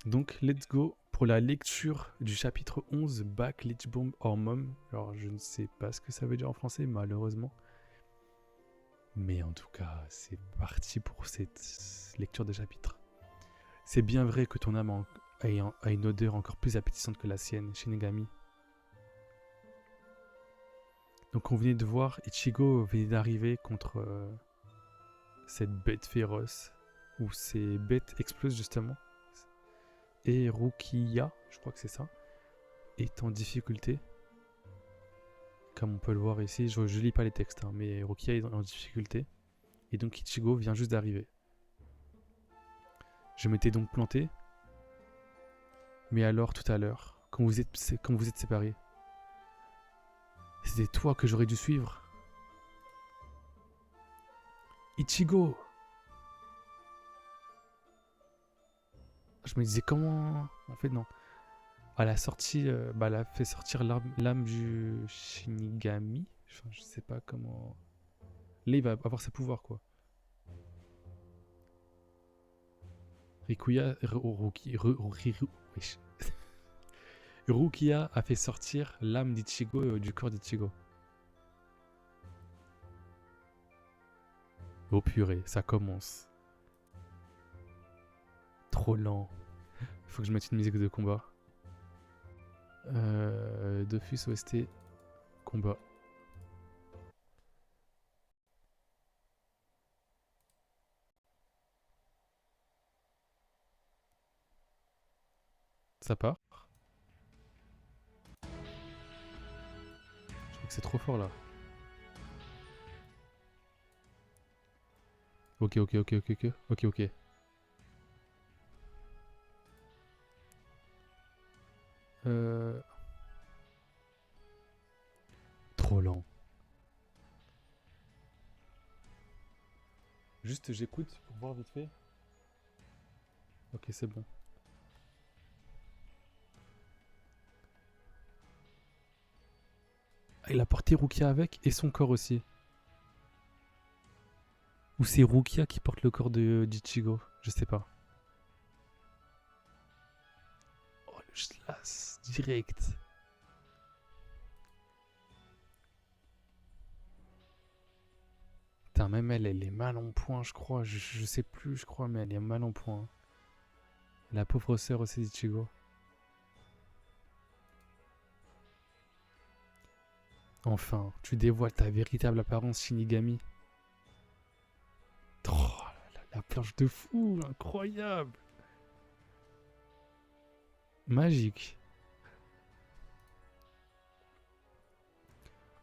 Donc, let's go pour la lecture du chapitre 11, Back, Lich Bomb or Mom. Alors, je ne sais pas ce que ça veut dire en français, malheureusement. Mais en tout cas, c'est parti pour cette lecture de chapitre. C'est bien vrai que ton âme a une odeur encore plus appétissante que la sienne, Shinigami. Donc on venait de voir, Ichigo venait d'arriver contre cette bête féroce, où ces bêtes explosent justement. Et Rukiya, je crois que c'est ça, est en difficulté. Comme on peut le voir ici, je lis pas les textes, hein, mais Rukiya est en difficulté. Et donc Ichigo vient juste d'arriver. Je m'étais donc planté. Mais alors tout à l'heure, quand vous êtes séparés, c'était toi que j'aurais dû suivre. Ichigo! Je me disais comment... En fait non. À la sortie, elle a fait sortir l'âme du Shinigami. Enfin, je sais pas comment... Là, il va avoir ses pouvoirs, quoi. Rikuya... Wesh. Rukia a fait sortir l'âme d'Ichigo du corps d'Ichigo. Oh purée, ça commence. Trop lent. Faut que je mette une musique de combat. Dofus OST combat. Ça part. Je trouve que c'est trop fort là. Ok. Euh... Trop lent. Juste j'écoute pour voir vite fait. Ok, c'est bon. Ah, il a porté Rukia avec et son corps aussi. Ou c'est Rukia qui porte le corps d'Ichigo. Je sais pas. Oh, le slash direct. Putain, même elle est mal en point, je crois. Je sais plus, je crois, mais elle est mal en point. La pauvre sœur aussi d'Ichigo. Enfin, tu dévoiles ta véritable apparence, Shinigami. Oh, la planche de fou, incroyable. Magique.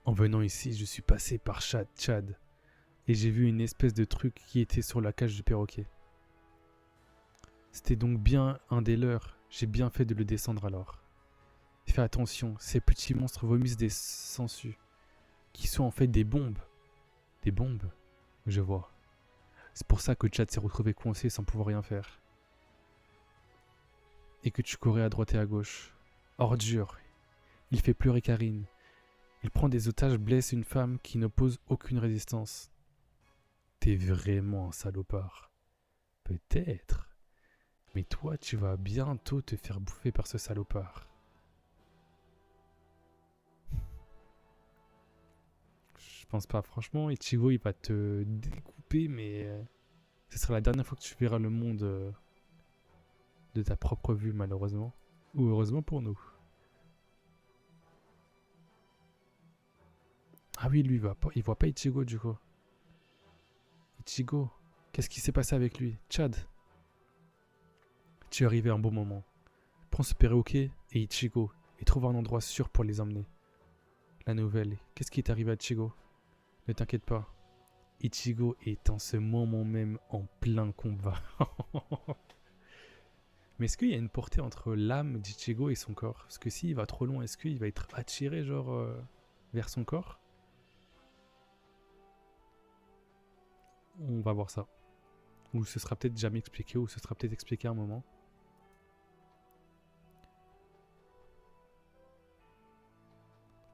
En venant ici, je suis passé par Chad, et j'ai vu une espèce de truc qui était sur la cage du perroquet. C'était donc bien un des leurs. J'ai bien fait de le descendre alors. Fais attention, ces petits monstres vomissent des sangsues, qui sont en fait des bombes. Des bombes? Je vois. C'est pour ça que Chad s'est retrouvé coincé sans pouvoir rien faire. Et que tu courais à droite et à gauche. Ordure. Il fait pleurer Karine. Il prend des otages, blesse une femme qui n'oppose aucune résistance. T'es vraiment un salopard. Peut-être. Mais toi, tu vas bientôt te faire bouffer par ce salopard. Je pense pas. Franchement, Ichigo, il va te découper, mais ce sera la dernière fois que tu verras le monde de ta propre vue, malheureusement. Ou heureusement pour nous. Ah oui, lui, il voit pas Ichigo, du coup. Ichigo, qu'est-ce qui s'est passé avec lui? Chad, tu es arrivé à un bon moment. Prends ce perroquet et Ichigo et trouve un endroit sûr pour les emmener. La nouvelle, qu'est-ce qui est arrivé à Ichigo? Ne t'inquiète pas. Ichigo est en ce moment même en plein combat. Mais est-ce qu'il y a une portée entre l'âme d'Ichigo et son corps? Parce que s'il va trop loin, est-ce qu'il va être attiré genre vers son corps? On va voir ça. Ou ce sera peut-être jamais expliqué, ou ce sera peut-être expliqué à un moment.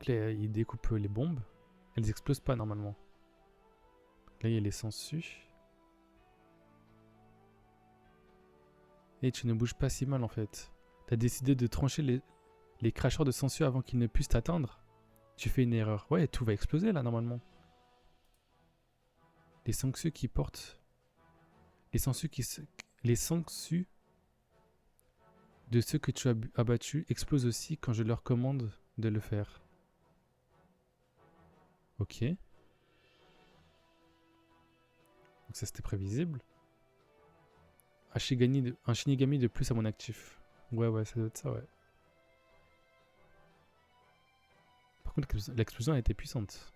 Là, il découpe les bombes. Elles explosent pas normalement. Là, il y a les sangsues. Et tu ne bouges pas si mal en fait. T'as décidé de trancher les cracheurs de sangsues avant qu'ils ne puissent t'atteindre. Tu fais une erreur. Ouais, tout va exploser là normalement. Les sangsues qui portent... Les sangsues qui se... Les sangsues de ceux que tu as abattus explosent aussi quand je leur commande de le faire. Ok. Donc ça c'était prévisible. Un Shinigami de plus à mon actif. Ouais, ça doit être ça, ouais. Par contre, l'explosion a été puissante.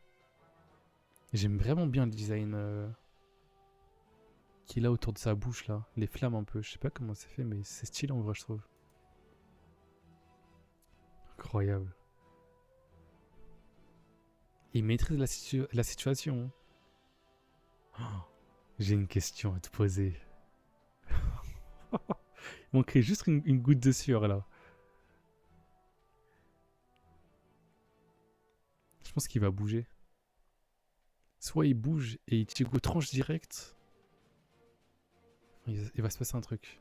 J'aime vraiment bien le design qu'il a autour de sa bouche là. Les flammes un peu. Je sais pas comment c'est fait, mais c'est stylé en vrai, je trouve. Incroyable. Il maîtrise la situation. Oh, j'ai une question à te poser. Il manquerait juste une goutte de sueur là. Je pense qu'il va bouger. Soit il bouge et Ichigo tranche direct. Il va se passer un truc.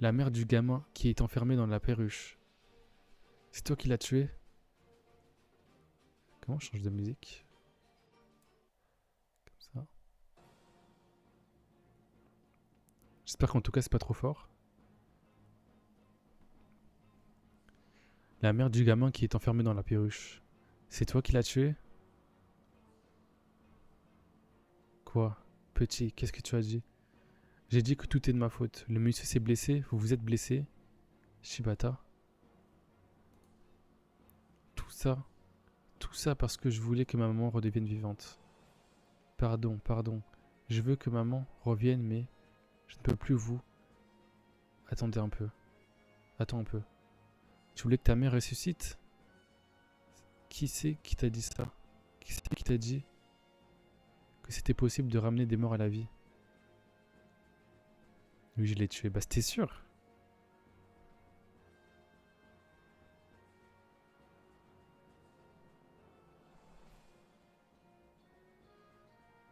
La mère du gamin qui est enfermé dans la perruche. C'est toi qui l'as tué? Comment je change de musique? Comme ça. J'espère qu'en tout cas c'est pas trop fort. La mère du gamin qui est enfermé dans la perruche. C'est toi qui l'as tué? Quoi? Petit, qu'est-ce que tu as dit? J'ai dit que tout est de ma faute. Le monsieur s'est blessé, vous vous êtes blessé. Shibata. Tout ça. Tout ça parce que je voulais que ma maman redevienne vivante. Pardon. Je veux que maman revienne, mais je ne peux plus vous. Attendez un peu. Attends un peu. Tu voulais que ta mère ressuscite? Qui c'est qui t'a dit ça? Qui c'est qui t'a dit que c'était possible de ramener des morts à la vie? Oui, je l'ai tué. Bah, c'était sûr.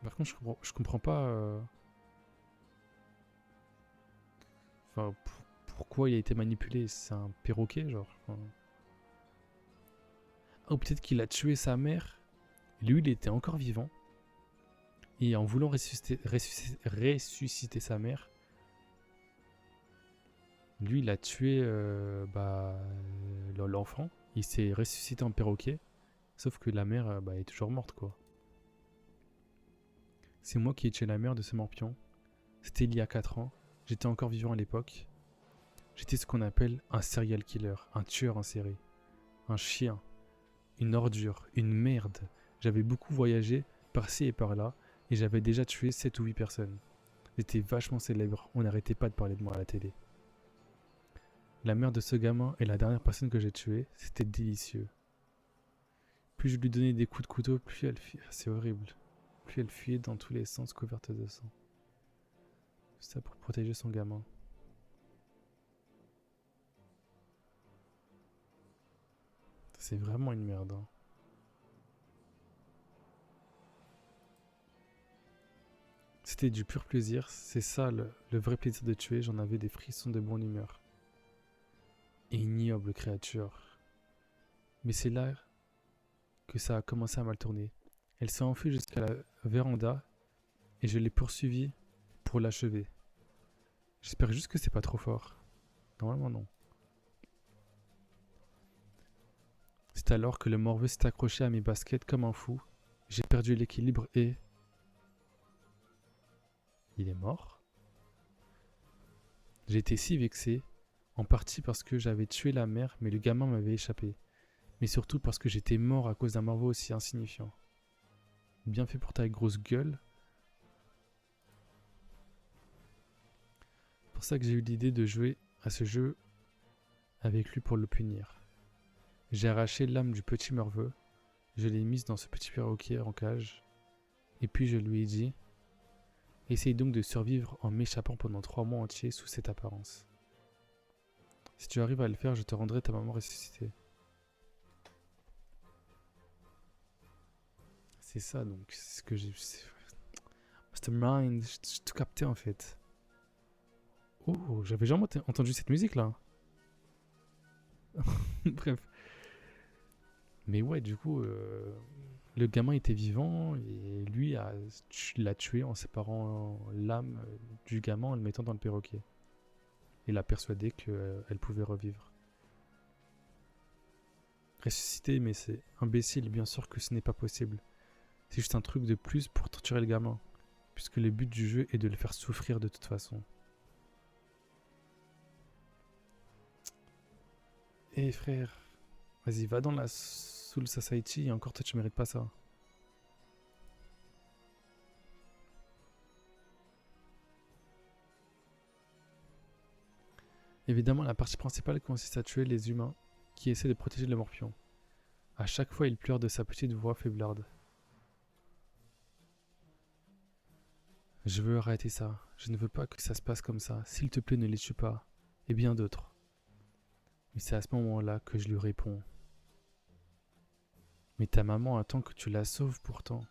Par contre, je comprends pas. Enfin, pourquoi il a été manipulé? C'est un perroquet, genre. Enfin... Ah, ou peut-être qu'il a tué sa mère. Lui, il était encore vivant. Et en voulant ressusciter sa mère, lui, il a tué l'enfant. Il s'est ressuscité en perroquet. Sauf que la mère est toujours morte, quoi. C'est moi qui ai tué la mère de ce morpion. C'était il y a 4 ans. J'étais encore vivant à l'époque. J'étais ce qu'on appelle un serial killer, un tueur en série. Un chien, une ordure, une merde. J'avais beaucoup voyagé par-ci et par-là et j'avais déjà tué 7 ou 8 personnes. J'étais vachement célèbre, on n'arrêtait pas de parler de moi à la télé. La mère de ce gamin est la dernière personne que j'ai tuée, c'était délicieux. Plus je lui donnais des coups de couteau, plus elle fuyait. C'est horrible. Plus elle fuyait dans tous les sens couverte de sang. Tout ça pour protéger son gamin. C'est vraiment une merde. Hein. C'était du pur plaisir, c'est ça le vrai plaisir de tuer, j'en avais des frissons de bonne humeur. Ignoble créature. Mais c'est là que ça a commencé à mal tourner. Elle s'est enfuie jusqu'à la véranda et je l'ai poursuivie pour l'achever. J'espère juste que c'est pas trop fort. Normalement non. C'est alors que le morveux s'est accroché à mes baskets comme un fou. J'ai perdu l'équilibre et... Il est mort. J'ai été si vexé, en partie parce que j'avais tué la mère mais le gamin m'avait échappé. Mais surtout parce que j'étais mort à cause d'un morveau aussi insignifiant. Bien fait pour ta grosse gueule. C'est pour ça que j'ai eu l'idée de jouer à ce jeu avec lui pour le punir. J'ai arraché l'âme du petit morveux, je l'ai mise dans ce petit perroquet en cage, et puis je lui ai dit « Essaye donc de survivre en m'échappant pendant 3 mois entiers sous cette apparence. Si tu arrives à le faire, je te rendrai ta maman ressuscitée. » C'est ça donc, c'est ce que j'ai... Mastermind, j'ai tout capté en fait. Oh, j'avais jamais entendu cette musique là. Bref. Mais ouais, du coup, le gamin était vivant et lui l'a tué en séparant l'âme du gamin en le mettant dans le perroquet. Il a persuadé qu'elle pouvait revivre. Ressusciter, mais c'est imbécile, bien sûr que ce n'est pas possible. C'est juste un truc de plus pour torturer le gamin, puisque le but du jeu est de le faire souffrir de toute façon. Eh frère, vas-y, va dans la Soul Society et encore toi tu mérites pas ça. Évidemment, la partie principale consiste à tuer les humains qui essaient de protéger le morpion. À chaque fois, il pleure de sa petite voix faiblarde. Je veux arrêter ça. Je ne veux pas que ça se passe comme ça. S'il te plaît, ne les tue pas. Et bien d'autres. Mais c'est à ce moment-là que je lui réponds. Mais ta maman attend que tu la sauves pourtant.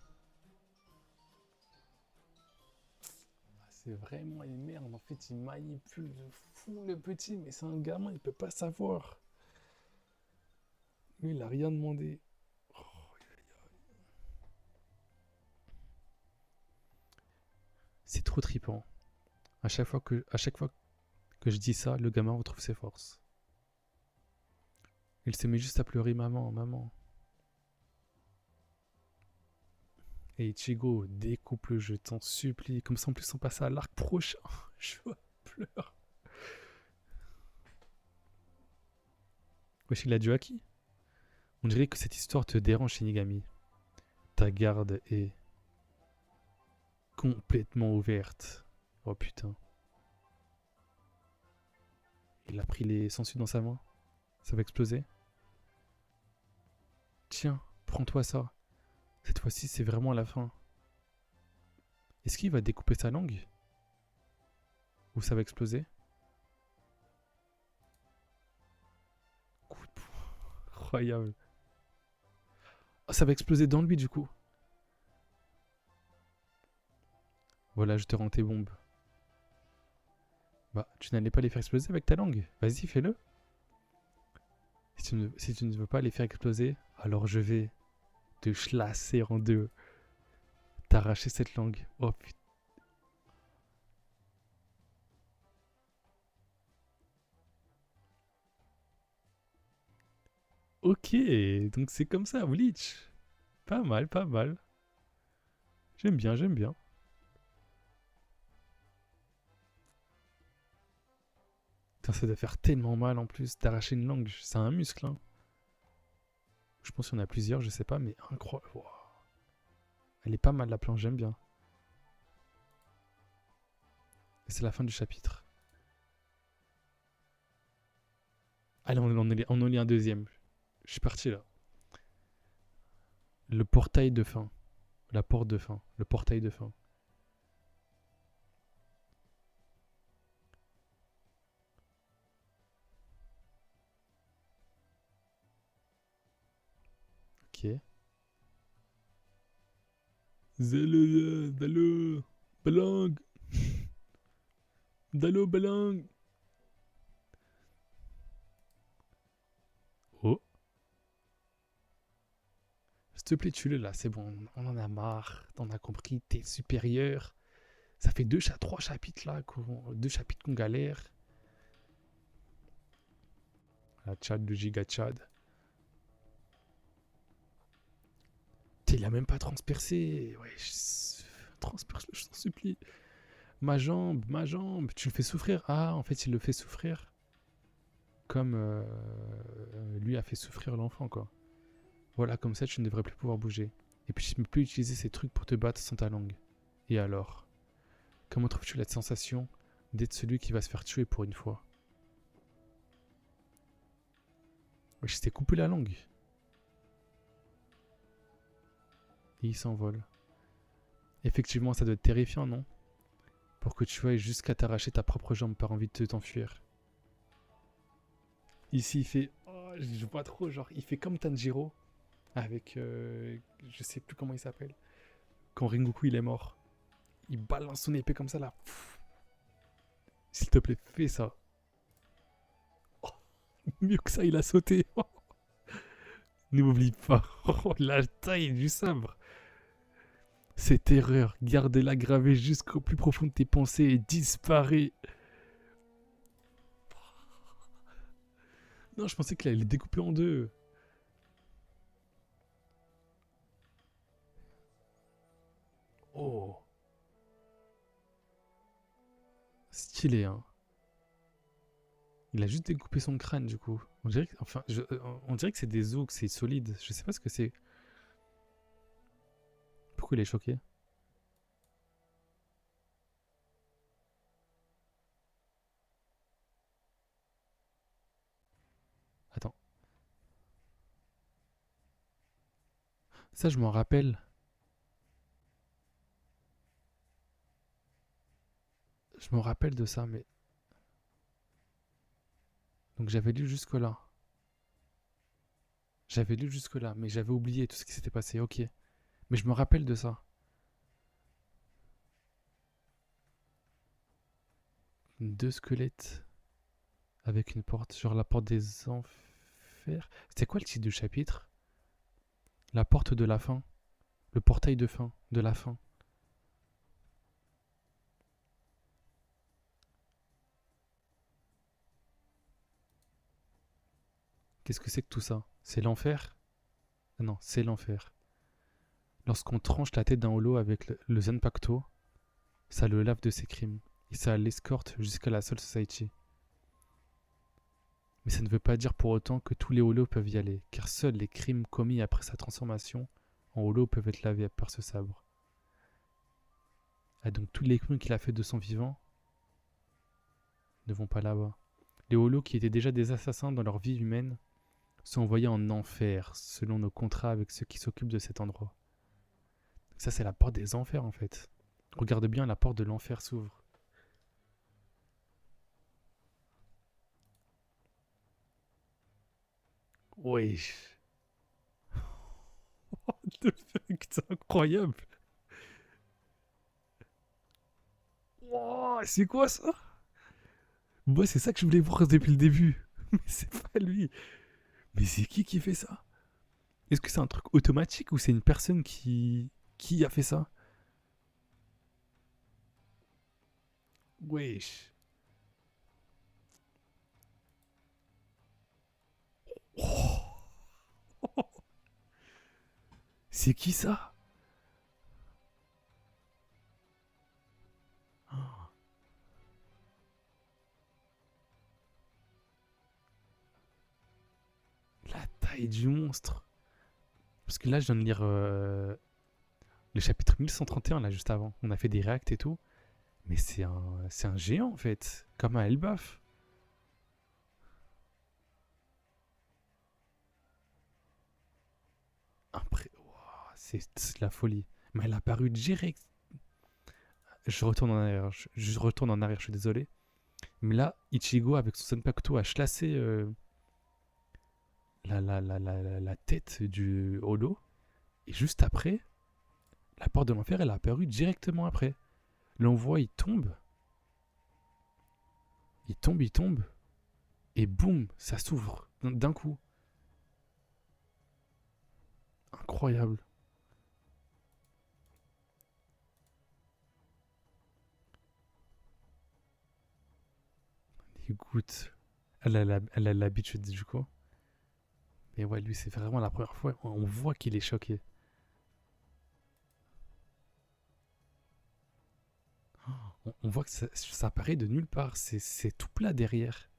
C'est vraiment une merde. En fait, il manipule de fou le petit, mais c'est un gamin, il peut pas savoir. Lui, il a rien demandé. Oh, c'est trop trippant. À chaque fois que je dis ça, le gamin retrouve ses forces. Il se met juste à pleurer maman, maman. Et Ichigo, découpe le jeu, t'en supplie. Comme ça, en plus, on passe à l'arc prochain. Je pleure. Wesh, il a du haki. On dirait que cette histoire te dérange, Shinigami. Ta garde est complètement ouverte. Oh putain. Il a pris les sangsues dans sa main. Ça va exploser. Tiens, prends-toi ça. Cette fois-ci, c'est vraiment la fin. Est-ce qu'il va découper sa langue? Ou ça va exploser? Coup de poing. Incroyable. Oh, ça va exploser dans lui du coup. Voilà, je te rends tes bombes. Bah, tu n'allais pas les faire exploser avec ta langue. Vas-y, fais-le. Si tu ne veux pas les faire exploser, alors je vais te chlasser en deux. T'arracher cette langue. Oh putain. Ok, donc c'est comme ça, Bleach. Pas mal, pas mal. J'aime bien, j'aime bien. Putain, ça doit faire tellement mal en plus d'arracher une langue. C'est un muscle, hein. Je pense qu'il y en a plusieurs, je sais pas, mais incroyable. Wow. Elle est pas mal la planche, j'aime bien. Et c'est la fin du chapitre. Allez, on en lit un deuxième. Je suis parti là. Le portail de fin. La porte de fin. Le portail de fin. Ok. Dalo, Balang. Dalo, Balang. Oh. S'il te plaît, tue-le là, c'est bon. On en a marre. On a compris, t'es supérieur. Ça fait trois chapitres là. Deux chapitres qu'on galère. La Tchad de Giga Tchad. Il a même pas transpercé. Ouais, transperce-le, je t'en supplie. Ma jambe, ma jambe. Tu le fais souffrir. Ah, en fait, il le fait souffrir. Comme lui a fait souffrir l'enfant, quoi. Voilà, comme ça, tu ne devrais plus pouvoir bouger. Et puis, tu ne peux plus utiliser ces trucs pour te battre sans ta langue. Et alors? Comment trouves-tu la sensation d'être celui qui va se faire tuer pour une fois? Ouais, je t'ai coupé la langue. Et il s'envole. Effectivement, ça doit être terrifiant, non? Pour que tu ailles jusqu'à t'arracher ta propre jambe par envie de t'enfuir. Ici, il fait... Oh, je vois trop, genre, il fait comme Tanjiro. Avec... je sais plus comment il s'appelle. Quand Rengoku, il est mort. Il balance son épée comme ça, là. S'il te plaît, fais ça. Oh, mieux que ça, il a sauté. N'oublie pas. Oh, la taille du sabre. Cette erreur, gardez-la gravée jusqu'au plus profond de tes pensées et disparaît. Non, je pensais qu'il allait le découper en deux. Oh, stylé, hein. Il a juste découpé son crâne, du coup. On dirait que, enfin, on dirait que c'est des os, que c'est solide. Je sais pas ce que c'est. Pourquoi il est choqué? Attends. Ça, je m'en rappelle. Je me rappelle de ça, mais... Donc j'avais lu jusque-là. J'avais lu jusque-là, mais j'avais oublié tout ce qui s'était passé, ok. Mais je me rappelle de ça. Deux squelettes avec une porte, genre la porte des enfers. C'était quoi le titre du chapitre? La porte de la fin. Le portail de fin, de la fin. Qu'est-ce que c'est que tout ça? C'est l'enfer? Ah non, c'est l'enfer. Lorsqu'on tranche la tête d'un holo avec le Zenpacto, ça le lave de ses crimes. Et ça l'escorte jusqu'à la Soul Society. Mais ça ne veut pas dire pour autant que tous les holos peuvent y aller, car seuls les crimes commis après sa transformation en holo peuvent être lavés par ce sabre. Ah, donc tous les crimes qu'il a fait de son vivant ne vont pas là-bas. Les holos qui étaient déjà des assassins dans leur vie humaine sont envoyés en enfer selon nos contrats avec ceux qui s'occupent de cet endroit. Ça, c'est la porte des enfers en fait. Regarde bien, la porte de l'enfer s'ouvre. Wesh. What the fuck, c'est incroyable. Wow, c'est quoi ça? Moi, c'est ça que je voulais voir depuis le début. Mais c'est pas lui. Mais c'est qui fait ça? Est-ce que c'est un truc automatique ou c'est une personne qui a fait ça? Wesh. Oh, c'est qui ça? Oh, la taille du monstre. Parce que là, je viens de lire le chapitre 1131, là, juste avant. On a fait des réacts et tout. Mais c'est un géant, en fait. Comme un Elbaf. Wow, c'est de la folie. Mais elle a apparu direct. Je retourne en arrière. Je retourne en arrière, je suis désolé. Mais là, Ichigo, avec son Senpakuto, a chlassé la tête du holo. Et juste après, la porte de l'enfer, elle a apparu directement après. L'envoi, il tombe. Il tombe, il tombe. Et boum, ça s'ouvre d'un coup. Incroyable. Les gouttes. Elle a l'habitude du coup. Mais ouais, lui, c'est vraiment la première fois. On voit qu'il est choqué. On voit que ça apparaît de nulle part. C'est tout plat derrière.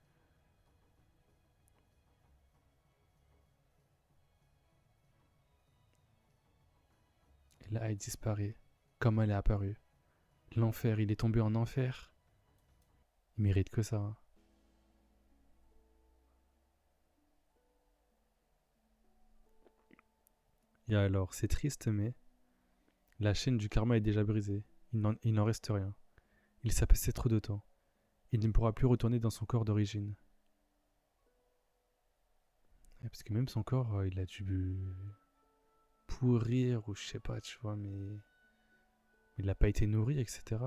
Et là, elle disparaît. Comme elle est apparue. L'enfer, il est tombé en enfer. Il mérite que ça, hein. Et alors, c'est triste, mais la chaîne du karma est déjà brisée. Il n'en reste rien. Il s'est passé trop de temps. Il ne pourra plus retourner dans son corps d'origine. Ouais, parce que même son corps, il a dû pourrir ou je sais pas, tu vois, mais... Il n'a pas été nourri, etc.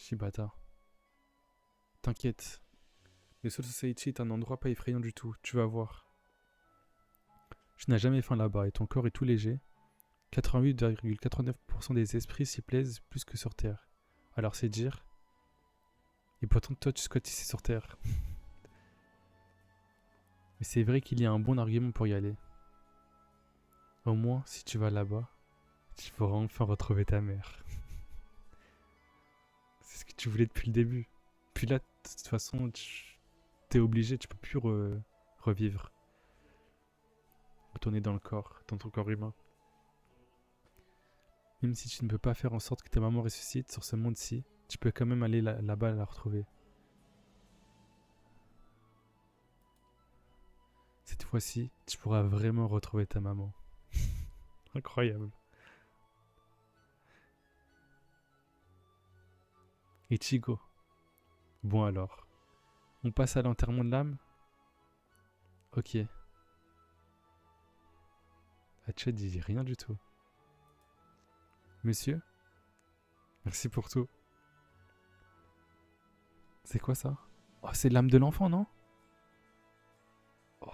Shibata. T'inquiète. Le Soul Society est un endroit pas effrayant du tout, tu vas voir. Tu n'as jamais faim là-bas et ton corps est tout léger. 88,89% des esprits s'y plaisent plus que sur Terre. Alors c'est dire. Et pourtant toi tu squattes ici sur Terre. Mais c'est vrai qu'il y a un bon argument pour y aller. Au moins, si tu vas là-bas, tu pourras enfin retrouver ta mère. C'est ce que tu voulais depuis le début. Puis là, de toute façon, t'es obligé, tu peux plus revivre. Retourner dans le corps, dans ton corps humain. Même si tu ne peux pas faire en sorte que ta maman ressuscite sur ce monde-ci, tu peux quand même aller là-bas la retrouver. Cette fois-ci, tu pourras vraiment retrouver ta maman. Incroyable. Ichigo. Bon alors, on passe à l'enterrement de l'âme? Ok. Hachette dit rien du tout. Monsieur? Merci pour tout. C'est quoi ça? Oh, c'est l'âme de l'enfant, non? Oh.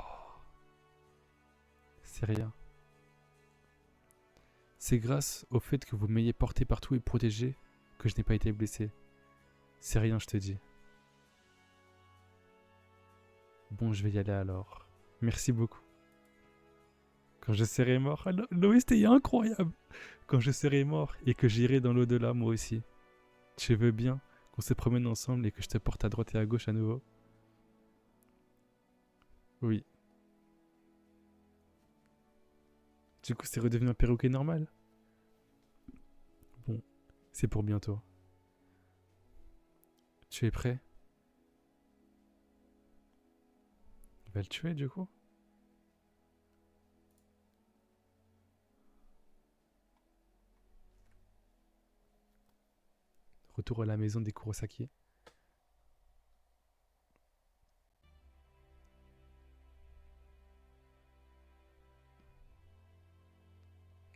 C'est rien. C'est grâce au fait que vous m'ayez porté partout et protégé que je n'ai pas été blessé. C'est rien, je te dis. Bon, je vais y aller alors. Merci beaucoup. Quand je serai mort... Ah, l'OST est incroyable. Quand je serai mort et que j'irai dans l'au-delà, moi aussi. Tu veux bien qu'on se promène ensemble et que je te porte à droite et à gauche à nouveau? Oui. Du coup, c'est redevenu un perroquet normal? Bon, c'est pour bientôt. Tu es prêt? Il va le tuer du coup? Retour à la maison des Kurosaki.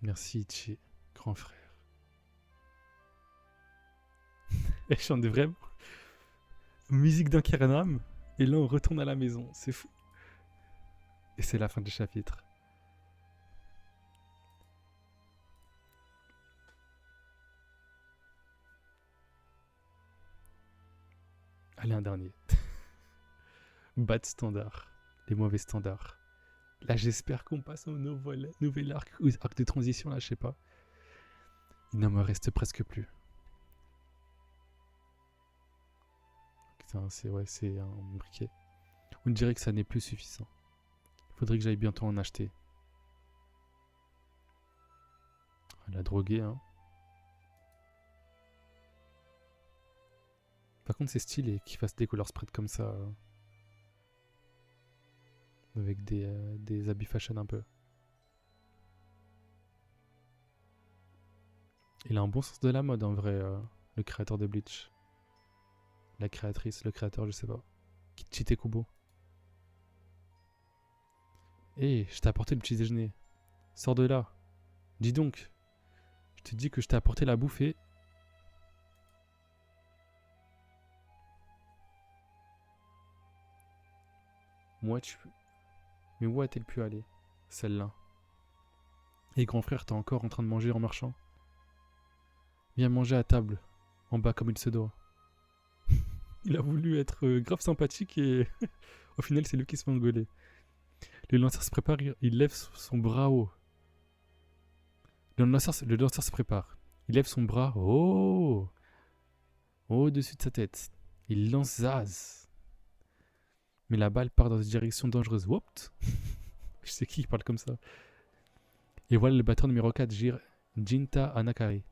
Merci Ichi, grand frère. Elle chante vraiment musique d'un Kiranam. Et là on retourne à la maison, c'est fou. Et c'est la fin du chapitre. Allez, un dernier. Bad standard. Les mauvais standards. Là, j'espère qu'on passe au nouvel arc, ou arc de transition, là, je sais pas. Il ne me reste presque plus. Putain, c'est un briquet. On dirait que ça n'est plus suffisant. Il faudrait que j'aille bientôt en acheter. La droguer, hein. Par contre, c'est stylé qu'il fasse des color spreads comme ça. Avec des habits fashion un peu. Il a un bon sens de la mode en vrai, le créateur de Bleach. La créatrice, le créateur, je sais pas. Kichite Kubo. Hé, je t'ai apporté le petit déjeuner. Sors de là. Dis donc. Je te dis que je t'ai apporté la bouffe. Moi, Mais où a-t-elle pu aller? Celle-là. Et grand frère, t'es encore en train de manger en marchant? Viens manger à table, en bas comme il se doit. Il a voulu être grave sympathique et au final, c'est lui qui se fait engueuler. Le lanceur se prépare, il lève son bras haut. Le lanceur se prépare. Il lève son bras haut, au-dessus de sa tête. Il lance Zaz. Mais la balle part dans une direction dangereuse. Whoops. Je sais qui parle comme ça. Et voilà le batteur numéro 4, Jinta Anakari.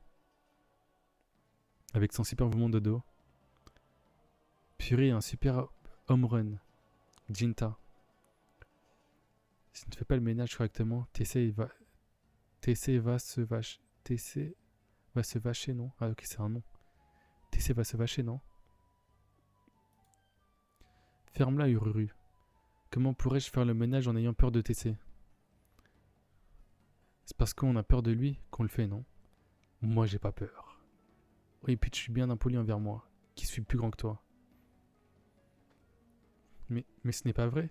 Avec son super mouvement de dos. Purée, un super home run. Jinta. Si tu ne fais pas le ménage correctement, TC va se vacher, non? Ah ok, c'est un nom. TC va se vacher, non? Ferme-la, Ururu. Comment pourrais-je faire le ménage en ayant peur de TC? C'est parce qu'on a peur de lui qu'on le fait, non? Moi, j'ai pas peur. Oui, puis tu suis bien impoli envers moi. qui suis plus grand que toi. Mais ce n'est pas vrai.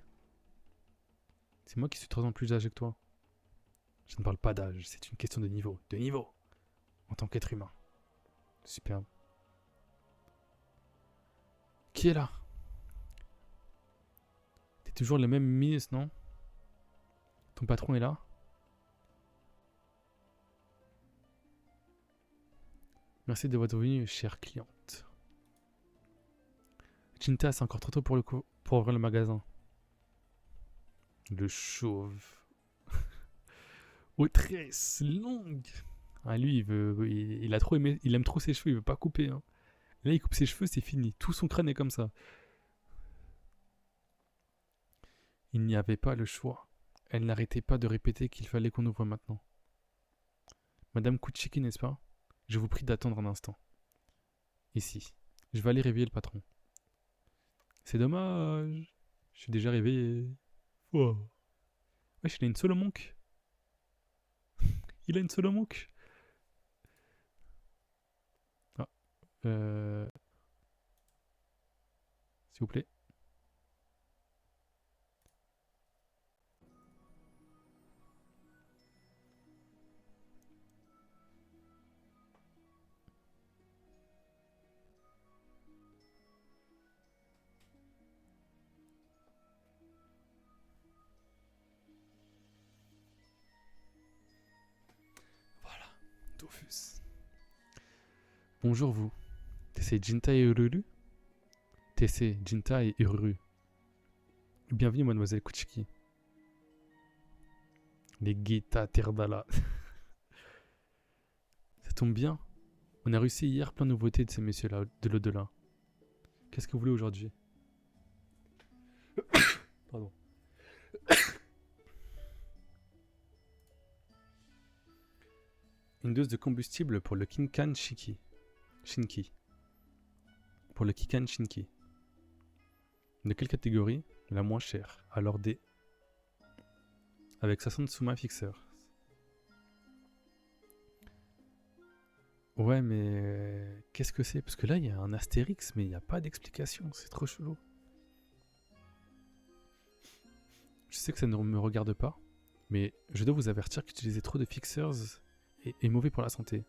C'est moi qui suis 3 ans plus âgé que toi. Je ne parle pas d'âge, c'est une question de niveau. De niveau. En tant qu'être humain. Superbe. Qui est là? T'es toujours le même ministre, non? Ton patron est là? Merci de votre venue, chère cliente. Chinta, c'est encore trop tôt pour ouvrir le magasin. Le chauve. Aux tresses longues. Ah, lui, il a trop aimé, il aime trop ses cheveux, il veut pas couper. Hein. Là, il coupe ses cheveux, c'est fini. Tout son crâne est comme ça. Il n'y avait pas le choix. Elle n'arrêtait pas de répéter qu'il fallait qu'on ouvre maintenant. Madame Kuchiki, n'est-ce pas? Je vous prie d'attendre un instant. Ici. Je vais aller réveiller le patron. C'est dommage. Je suis déjà réveillé. Oh. Wesh, il a une solo monk. Il a une solo monk. Ah. S'il vous plaît. Voilà. Dofus. Bonjour vous. C'est Jinta et Ururu? TC, Jinta et Ururu. Bienvenue, mademoiselle Kuchiki. Les Gita Terdala. Ça tombe bien. On a réussi hier plein de nouveautés de ces messieurs-là, de l'au-delà. Qu'est-ce que vous voulez aujourd'hui? Pardon. Une dose de combustible pour le Kinkan Shinki. Pour le Kikan Shinki. De quelle catégorie? La moins chère. Alors des... Avec 60 Suma Fixers. Ouais, mais... Qu'est-ce que c'est? Parce que là, il y a un astérix, mais il n'y a pas d'explication. C'est trop chelou. Je sais que ça ne me regarde pas, mais je dois vous avertir qu'utiliser trop de fixers est mauvais pour la santé.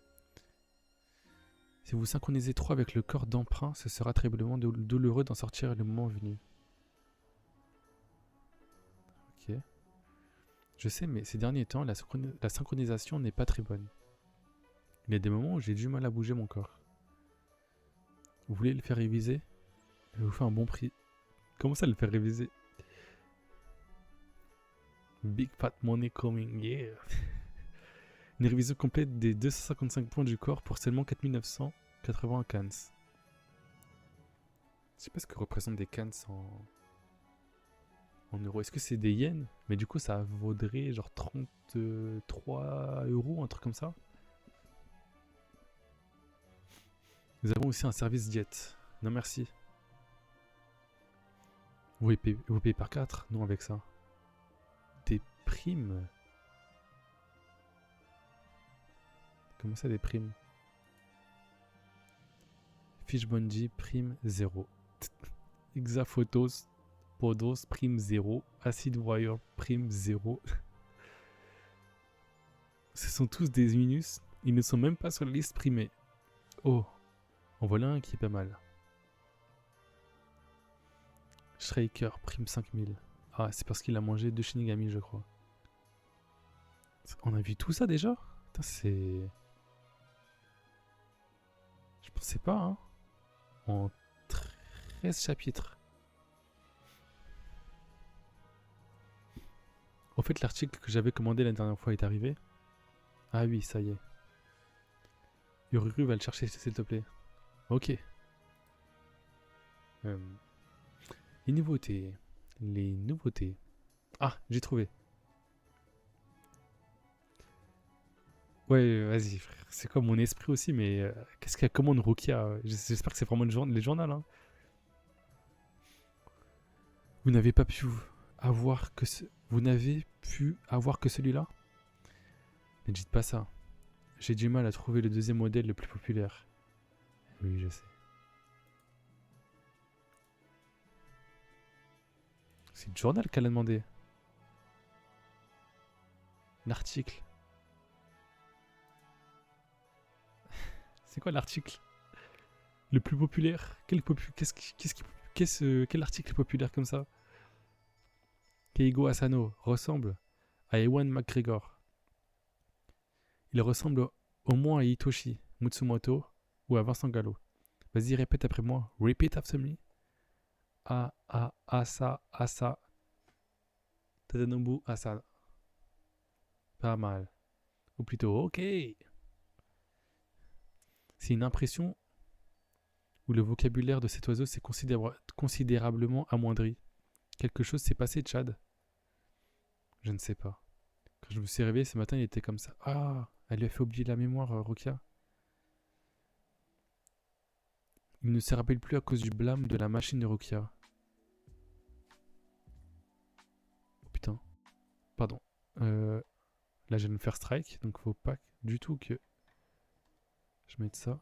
Si vous synchronisez trop avec le corps d'emprunt, ce sera terriblement douloureux d'en sortir le moment venu. Ok. Je sais, mais ces derniers temps, la synchronisation n'est pas très bonne. Il y a des moments où j'ai du mal à bouger mon corps. Vous voulez le faire réviser? Je vous fais un bon prix. Comment ça le faire réviser? Big fat money coming, yeah. Une révision complète des 255 points du corps pour seulement 4980 cans. Je sais pas ce que représentent des cans en euros. Est-ce que c'est des yens? Mais du coup, ça vaudrait genre 33 euros, un truc comme ça. Nous avons aussi un service diète. Non, merci. Vous payez par 4? Non, avec ça. Des primes? Comment ça, des primes? Fish Bungee, prime 0. Exaphotos, Podos, prime 0. Acid Wire, prime 0. Ce sont tous des minus. Ils ne sont même pas sur la liste primée. Oh, en voilà un qui est pas mal. Shrieker, prime 5000. Ah, c'est parce qu'il a mangé 2 Shinigami, je crois. On a vu tout ça déjà? Putain, c'est... Je pensais pas, hein. En 13 chapitres. Au fait, l'article que j'avais commandé la dernière fois est arrivé. Ah oui, ça y est. Ururu va le chercher, s'il te plaît. Ok. Les nouveautés. Les nouveautés. Ah, j'ai trouvé. Ouais, vas-y, frère. C'est comme mon esprit aussi, mais qu'est-ce qu'il y a comme Rukia? J'espère que c'est vraiment les journaux, hein. Vous n'avez pas pu avoir que Vous n'avez pu avoir que celui-là? Ne dites pas ça. J'ai du mal à trouver le deuxième modèle le plus populaire. Oui, je sais. C'est le journal qu'elle a demandé. L'article. C'est quoi l'article le plus populaire? Quel article est populaire comme ça? Keigo Asano ressemble à Ewan McGregor. Il ressemble au moins à Hitoshi Matsumoto ou à Vincent Gallo. Vas-y, répète après moi. Repeat after me. Asa. Tadanobu Asa. Pas mal. Ou plutôt, ok. C'est une impression où le vocabulaire de cet oiseau s'est considérablement amoindri. Quelque chose s'est passé, Chad? Je ne sais pas. Quand je me suis réveillé ce matin, il était comme ça. Ah, elle lui a fait oublier la mémoire, Rukia. Il ne se rappelle plus à cause du blâme de la machine de Rukia. Oh putain. Pardon. Là, je viens de me faire strike, donc faut pas du tout que je mette ça.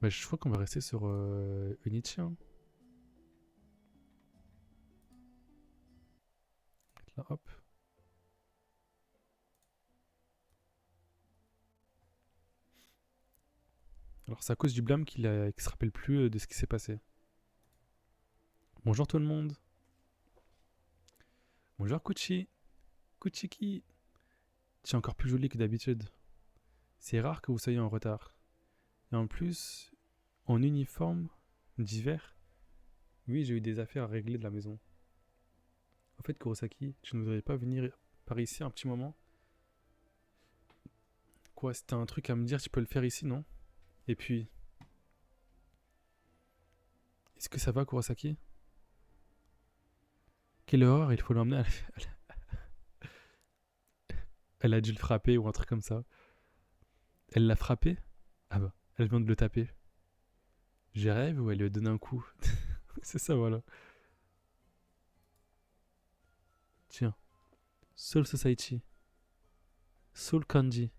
Bah, je crois qu'on va rester sur Unichi. Hein. Là, hop. Alors, c'est à cause du blâme qu'il se rappelle plus de ce qui s'est passé. Bonjour tout le monde. Bonjour Kuchi. Kuchiki. Tu es encore plus jolie que d'habitude. C'est rare que vous soyez en retard. Et en plus, en uniforme d'hiver. Oui, j'ai eu des affaires à régler de la maison. En fait, Kurosaki, tu ne voudrais pas venir par ici un petit moment? Quoi, si t'as un truc à me dire, tu peux le faire ici, non? Et puis... Est-ce que ça va, Kurosaki? Quelle horreur, il faut l'emmener à... Elle a dû le frapper ou un truc comme ça. Elle l'a frappé? Ah bah, elle vient de le taper. J'ai rêve ou elle lui a donné un coup? C'est ça, voilà. Tiens. Soul Society. Soul Kanji.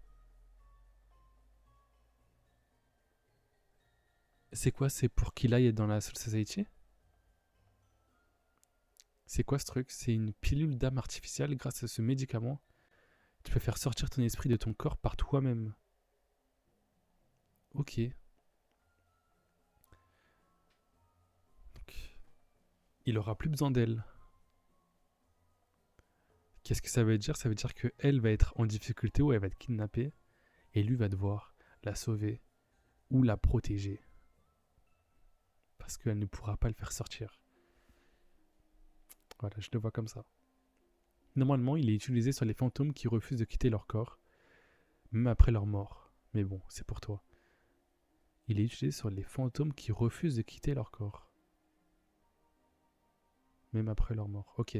C'est quoi? C'est pour qu'il aille dans la Soul Society? C'est quoi ce truc? C'est une pilule d'âme artificielle. Grâce à ce médicament, tu peux faire sortir ton esprit de ton corps par toi-même. Ok. Donc, il aura plus besoin d'elle. Qu'est-ce que ça veut dire? Ça veut dire qu'elle va être en difficulté ou elle va être kidnappée. Et lui va devoir la sauver ou la protéger. Parce qu'elle ne pourra pas le faire sortir. Voilà, je le vois comme ça. Normalement, il est utilisé sur les fantômes qui refusent de quitter leur corps, même après leur mort. Mais bon, c'est pour toi. Il est utilisé sur les fantômes qui refusent de quitter leur corps. Même après leur mort. Ok.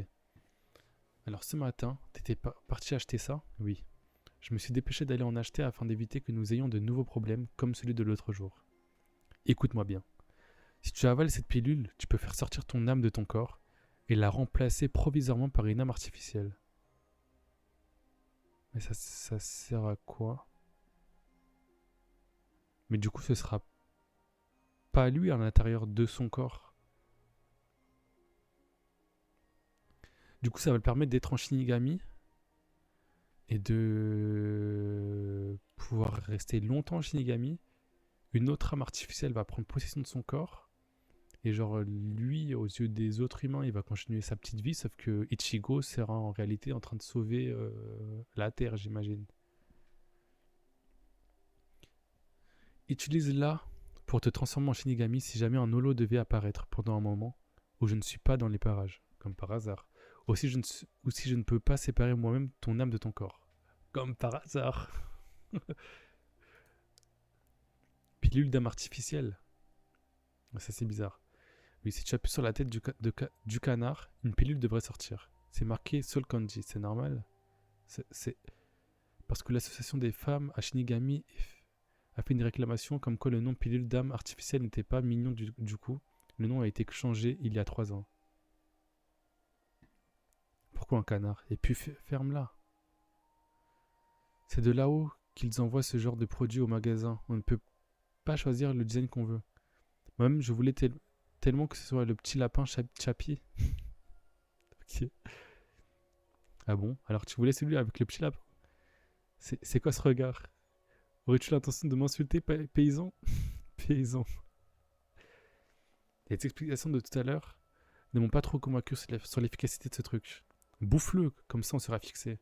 Alors ce matin, t'étais parti acheter ça? Oui. Je me suis dépêché d'aller en acheter afin d'éviter que nous ayons de nouveaux problèmes comme celui de l'autre jour. Écoute-moi bien. Si tu avales cette pilule, tu peux faire sortir ton âme de ton corps et la remplacer provisoirement par une âme artificielle. Mais ça sert à quoi? Mais du coup, ce sera pas lui à l'intérieur de son corps. Du coup, ça va le permettre d'être en Shinigami et de pouvoir rester longtemps en Shinigami. Une autre âme artificielle va prendre possession de son corps. Et genre, lui, aux yeux des autres humains, il va continuer sa petite vie, sauf que Ichigo sera en réalité en train de sauver la Terre, j'imagine. Utilise-la pour te transformer en Shinigami si jamais un holo devait apparaître pendant un moment où je ne suis pas dans les parages, comme par hasard. Ou si je ne peux pas séparer moi-même ton âme de ton corps, comme par hasard. Pilule d'âme artificielle. Ça c'est bizarre. Oui, si tu appuies sur la tête du canard, une pilule devrait sortir. C'est marqué Soul Kanji, c'est normal. C'est parce que l'association des femmes à Shinigami a fait une réclamation comme quoi le nom pilule d'âme artificielle n'était pas mignon du coup. Le nom a été changé il y a 3 ans. Pourquoi un canard? Et puis ferme-la. C'est de là-haut qu'ils envoient ce genre de produit au magasin. On ne peut pas choisir le design qu'on veut. Moi-même, je voulais tellement que ce soit le petit lapin Chappie. Ok. Ah bon? Alors tu voulais celui avec le petit lapin? C'est quoi ce regard? Aurais-tu l'intention de m'insulter, paysan? Paysan. Les explications de tout à l'heure ne m'ont pas trop convaincu sur l'efficacité de ce truc. Bouffe-le, comme ça on sera fixé.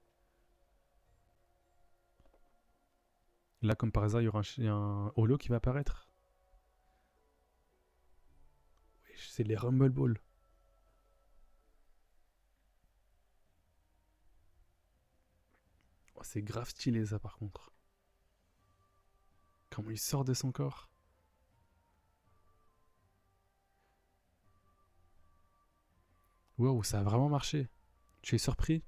Là, comme par hasard, il y aura un holo qui va apparaître. Oui, c'est les Rumble Balls. Oh, c'est grave stylé ça par contre. Comment il sort de son corps. Waouh, ça a vraiment marché. Tu es surpris?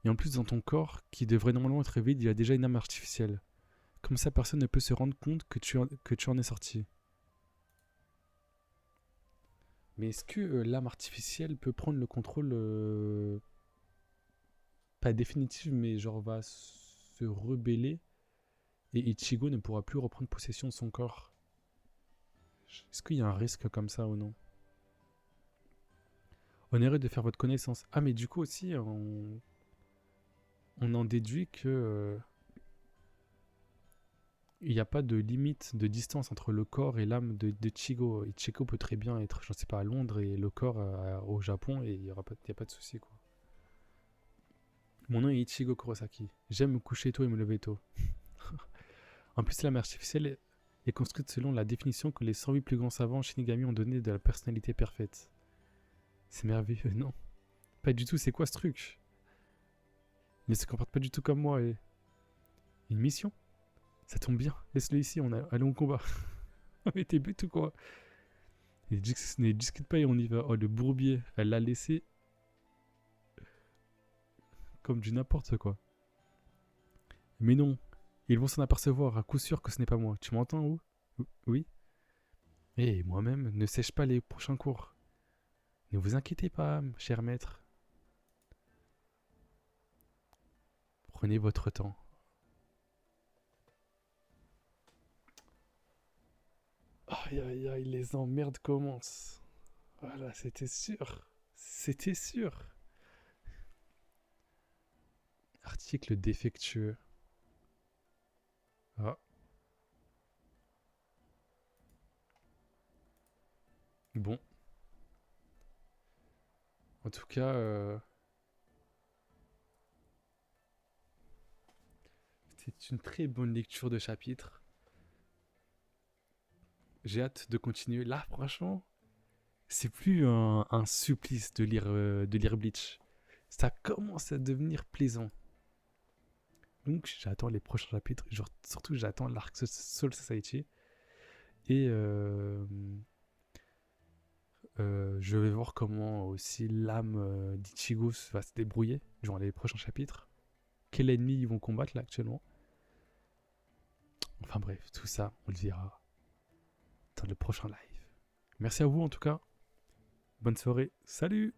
Et en plus, dans ton corps, qui devrait normalement être vide, il y a déjà une âme artificielle. Comme ça, personne ne peut se rendre compte que tu en es sorti. Mais est-ce que l'âme artificielle peut prendre le contrôle, pas définitif, mais genre va se rebeller et Ichigo ne pourra plus reprendre possession de son corps? Est-ce qu'il y a un risque comme ça ou non? Honoré de faire votre connaissance. Ah, mais du coup aussi, on en déduit que il n'y a pas de limite de distance entre le corps et l'âme de Chigo. Ichigo peut très bien être, je ne sais pas, à Londres et le corps au Japon et il n'y a pas de souci, quoi. Mon nom est Ichigo Kurosaki. J'aime me coucher tôt et me lever tôt. En plus, l'âme artificielle est construite selon la définition que les 108 plus grands savants Shinigami ont donnée de la personnalité parfaite. C'est merveilleux, non? Pas du tout, c'est quoi ce truc? Il ne se comporte pas du tout comme moi et... Une mission? Ça tombe bien, laisse-le ici, allons au combat. Mais t'es bête ou quoi? Ne discute pas et on y va. Oh, le bourbier, elle l'a laissé comme du n'importe quoi. Mais non, ils vont s'en apercevoir à coup sûr que ce n'est pas moi. Tu m'entends ou? Oui? Et moi-même, ne sais-je pas les prochains cours? Ne vous inquiétez pas, cher maître. Prenez votre temps. Aïe aïe aïe, les emmerdes commencent. Voilà, c'était sûr. C'était sûr. Article défectueux. Ah. Bon. En tout cas, c'est une très bonne lecture de chapitre. J'ai hâte de continuer. Là, franchement, c'est plus un supplice de lire Bleach. Ça commence à devenir plaisant. Donc, j'attends les prochains chapitres. Genre, surtout, j'attends l'arc Soul Society. Et je vais voir comment aussi l'âme d'Ichigo va se débrouiller durant les prochains chapitres. Quel ennemi ils vont combattre là actuellement. Enfin bref, tout ça, on le verra dans le prochain live. Merci à vous en tout cas. Bonne soirée. Salut!